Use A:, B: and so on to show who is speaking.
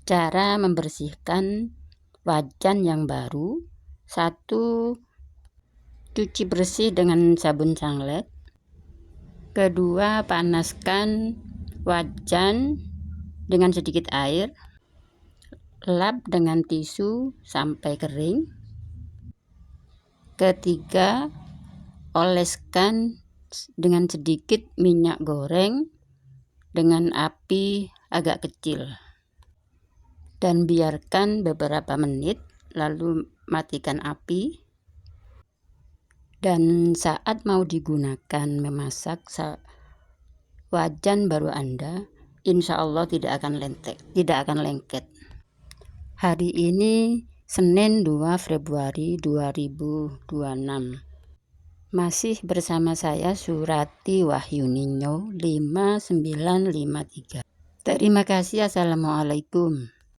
A: Cara membersihkan wajan yang baru: 1. Cuci bersih dengan sabun sanglet. 2. Panaskan wajan dengan sedikit air. Lap dengan tisu sampai kering. 3. Oleskan dengan sedikit minyak goreng dengan api agak kecil dan biarkan beberapa menit, lalu matikan api. Dan saat mau digunakan memasak wajan baru Anda, insya Allah tidak akan lengket. Hari ini Senin 2 Februari 2026. Masih bersama saya Surati Wahyuninyo 5953. Terima kasih. Assalamualaikum.